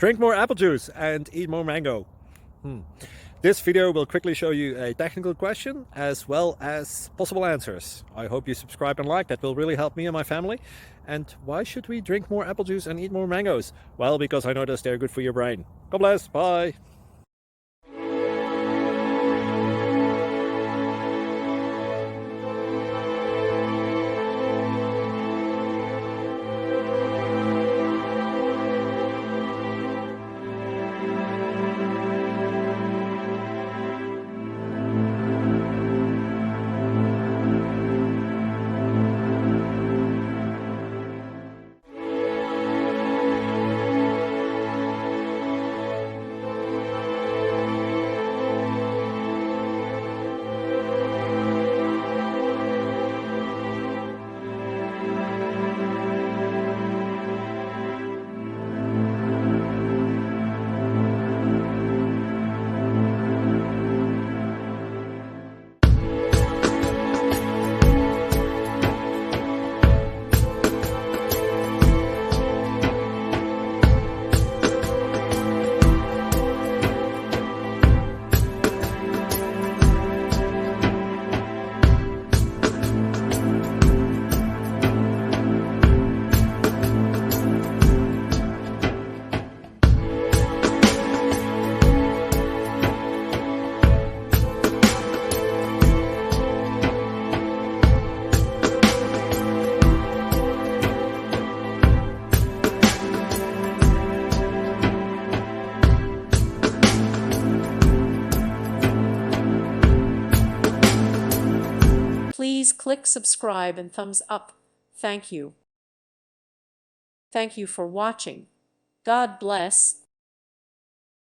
Drink more apple juice and eat more mango. This video will quickly show you a technical question as well as possible answers. I hope you subscribe and like, that will really help me and my family. And why should we drink more apple juice and eat more mangoes? Well, because I noticed they're good for your brain. God bless, bye. Please click subscribe and thumbs up. Thank you. Thank you for watching. God bless.